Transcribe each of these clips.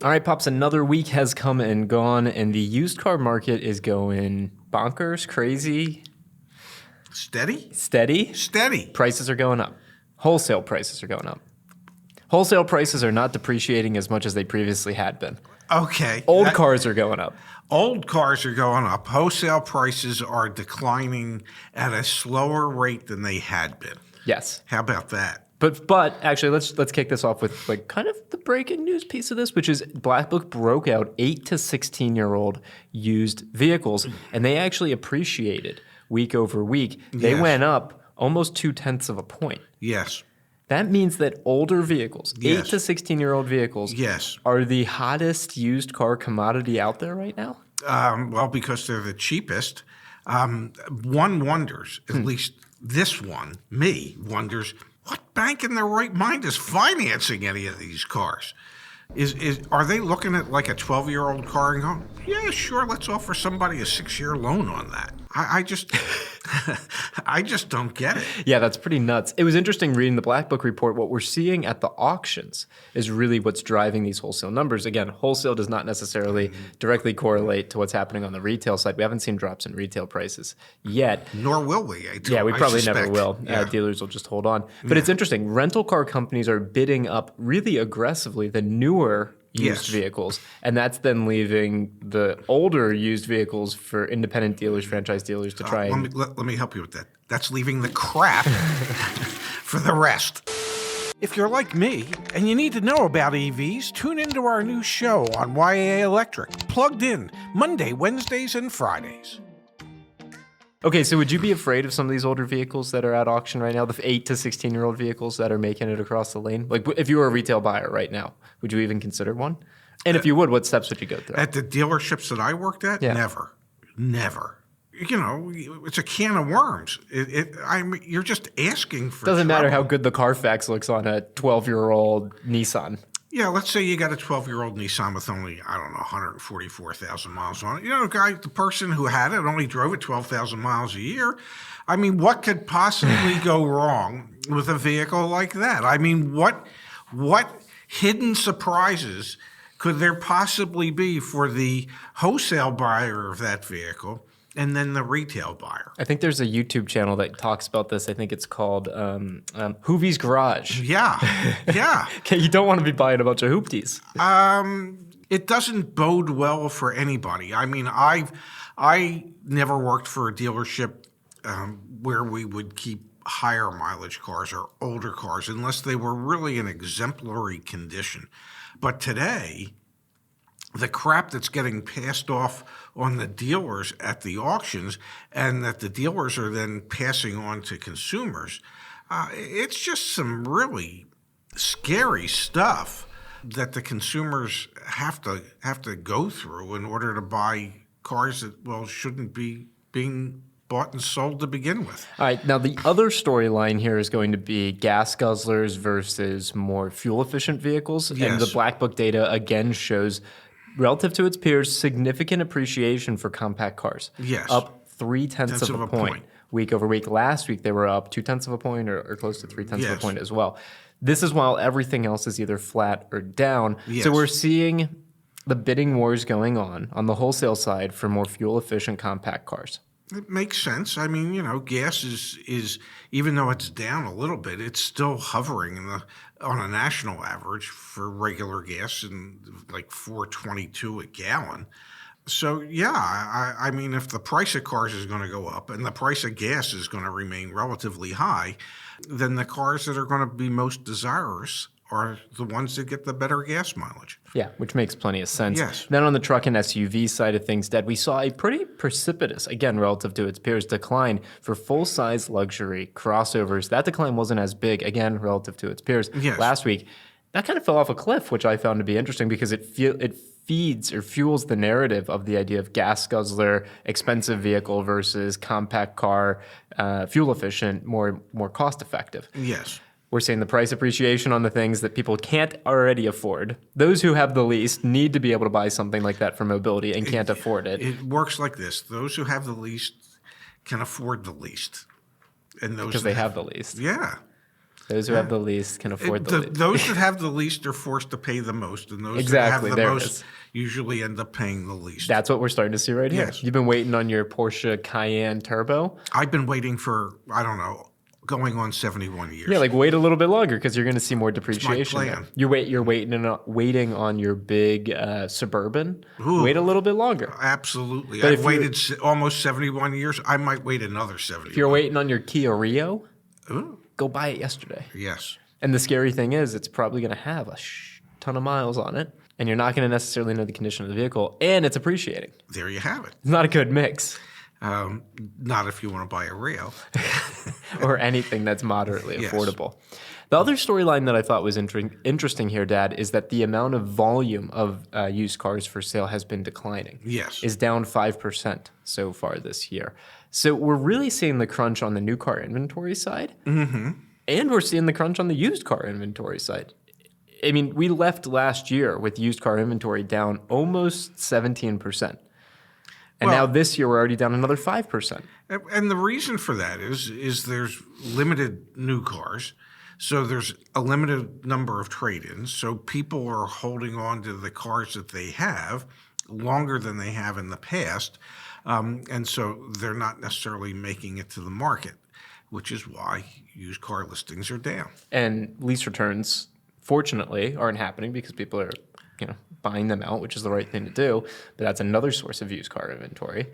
All right, Pops, another week has come and gone, and the used car market is going bonkers, crazy, Steady? steady. Steady. Prices are going up. Wholesale prices are going up. Wholesale prices are not depreciating as much as they previously had been. Okay. Old cars are going up. Old cars are going up. Wholesale prices are declining at a slower rate than they had been. Yes. How about that? But actually, let's kick this off with like kind of the breaking news piece of this, which is Black Book broke out 8 to 16-year-old used vehicles, and they actually appreciated week over week. They Yes. went up almost 0.2 of a point. Yes. That means that older vehicles, 8 Yes. to 16-year-old vehicles, Yes. are the hottest used car commodity out there right now. Well, because they're the cheapest. One wonders, at least this one, me, wonders, what bank in their right mind is financing any of these cars? Are they looking at like a 12-year-old car and going, yeah, sure, let's offer somebody a 6-year loan on that? I just I just don't get it. Yeah, that's pretty nuts. It was interesting reading the Black Book report. What we're seeing at the auctions is really what's driving these wholesale numbers. Again, wholesale does not necessarily directly correlate to what's happening on the retail side. We haven't seen drops in retail prices yet. Nor will we. Yeah, we probably never suspect. will. Yeah. Dealers will just hold on. But it's interesting. Rental car companies are bidding up really aggressively the newer used Yes. vehicles, and that's then leaving the older used vehicles for independent dealers, franchise dealers to try and... Let me help you with that. That's leaving the crap for the rest. If you're like me and you need to know about EVs, tune into our new show on YA Electric, Plugged In, Monday, Wednesdays, and Fridays. Okay, so would you be afraid of some of these older vehicles that are at auction right now, the 8 to 16-year-old vehicles that are making it across the lane? Like, if you were a retail buyer right now, would you even consider one? And if you would, what steps would you go through? At the dealerships that I worked at, Yeah. Never. You know, it's a can of worms. You're just asking for Doesn't matter how trouble. good the Carfax looks on a 12-year-old Nissan. Yeah, let's say you got a 12-year-old Nissan with only, 144,000 miles on it. You know, the person who had it only drove it 12,000 miles a year. I mean, what could possibly go wrong with a vehicle like that? I mean, what hidden surprises could there possibly be for the wholesale buyer of that vehicle and then the retail buyer? I think there's a YouTube channel that talks about this. I think it's called Hoovie's Garage. Yeah, yeah. Okay, you don't want to be buying a bunch of hoopties. It doesn't bode well for anybody. I mean, I never worked for a dealership where we would keep higher mileage cars or older cars unless they were really in exemplary condition. But today, the crap that's getting passed off on the dealers at the auctions and that the dealers are then passing on to consumers, it's just some really scary stuff that the consumers have to go through in order to buy cars that, well, shouldn't be being bought and sold to begin with. All right, now the other storyline here is going to be gas guzzlers versus more fuel-efficient vehicles. And Yes. the Black Book data, again, shows, relative to its peers, significant appreciation for compact cars. Yes. Up 0.3 of a point week over week. Last week, they were up 0.2 of a point or close to 0.3 of a Yes. point as well. This is while everything else is either flat or down. Yes. So we're seeing the bidding wars going on the wholesale side for more fuel-efficient compact cars. It makes sense. I mean, gas is even though it's down a little bit, it's still hovering on a national average for regular gas in like $4.22 a gallon. So yeah, I mean, if the price of cars is going to go up and the price of gas is going to remain relatively high, then the cars that are going to be most desirous are the ones that get the better gas mileage. Yeah, which makes plenty of sense. Yes. Then on the truck and SUV side of things, Dad, we saw a pretty precipitous, again, relative to its peers, decline for full-size luxury crossovers. That decline wasn't as big, again, relative to its peers. Yes. Last week, that kind of fell off a cliff, which I found to be interesting because it feeds or fuels the narrative of the idea of gas guzzler, expensive vehicle versus compact car, fuel efficient, more cost effective. Yes. We're seeing the price appreciation on the things that people can't already afford. Those who have the least need to be able to buy something like that for mobility and can't afford it. It works like this. Those who have the least can afford the least. And those Because they have the least. Yeah. Those who have the least can afford the least. Those that have the least are forced to pay the most, and those Exactly, that there have it the is. most usually end up paying the least. That's what we're starting to see right here. Yes. You've been waiting on your Porsche Cayenne Turbo. I've been waiting for, I don't know, going on 71 years. Yeah, like wait a little bit longer because you're going to see more depreciation. plan. There. You're waiting on your big Suburban. Ooh. Wait a little bit longer. Absolutely. But if I've waited almost 71 years. I might wait another 71. If you're waiting on your Kia Rio, Ooh, go buy it yesterday. yes. And the scary thing is, it's probably going to have a ton of miles on it, and you're not going to necessarily know the condition of the vehicle, and it's appreciating. There you have it. It's not a good mix. Not if you want to buy a Rio. Or anything that's moderately Yes. affordable. The other storyline that I thought was interesting here, Dad, is that the amount of volume of used cars for sale has been declining. Yes. Is down 5% so far this year. So we're really seeing the crunch on the new car inventory side. Mm-hmm. And we're seeing the crunch on the used car inventory side. I mean, we left last year with used car inventory down almost 17%. And now this year we're already down another 5%. And the reason for that is there's limited new cars. So there's a limited number of trade-ins. So people are holding on to the cars that they have longer than they have in the past. And so they're not necessarily making it to the market, which is why used car listings are down. And lease returns, fortunately, aren't happening because people are, buying them out, which is the right thing to do. But that's another source of used car inventory.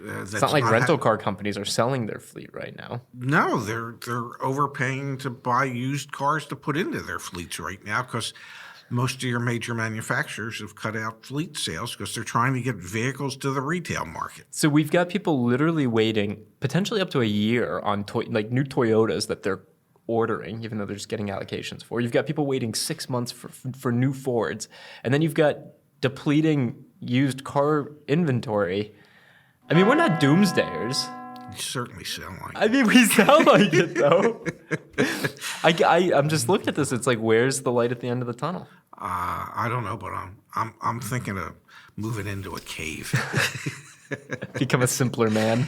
It's not like rental car companies are selling their fleet right now. No, they're overpaying to buy used cars to put into their fleets right now because most of your major manufacturers have cut out fleet sales because they're trying to get vehicles to the retail market. So we've got people literally waiting potentially up to a year on new Toyotas that they're ordering, even though they're just getting allocations for. You've got people waiting 6 months for new Fords. And then you've got depleting used car inventory. I mean, we're not doomsdayers. You certainly sound like I mean, we sound like it, though. I'm just looking at this. It's like, where's the light at the end of the tunnel? I don't know, but I'm thinking of moving into a cave. Become a simpler man.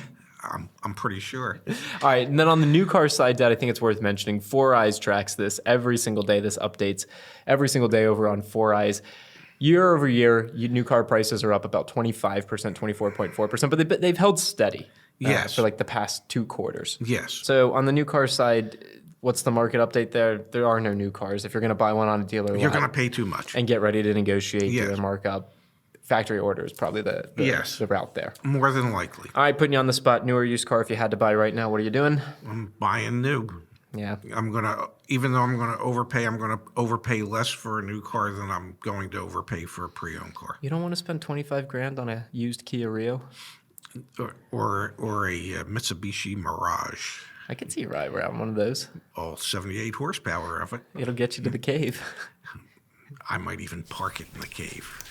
I'm pretty sure. All right, and then on the new car side, Dad, I think it's worth mentioning. 4Eyes tracks this every single day. This updates every single day over on 4Eyes. Year over year, new car prices are up about 25%, 24.4%, but they've held steady Yes. for like the past 2 quarters. Yes. So on the new car side, what's the market update there? There are no new cars. If you're going to buy one on a dealer You're lot going to pay too much. and get ready to negotiate Yes. dealer markup, factory order is probably the route there. More than likely. All right, putting you on the spot, new or used car, if you had to buy right now, what are you doing? I'm buying new. Yeah. Even though I'm going to overpay, I'm going to overpay less for a new car than I'm going to overpay for a pre-owned car. You don't want to spend 25 grand on a used Kia Rio? Or a Mitsubishi Mirage. I could see you ride around one of those. All 78 horsepower of it. It'll get you to the cave. I might even park it in the cave.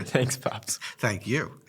Thanks, Pops. Thank you.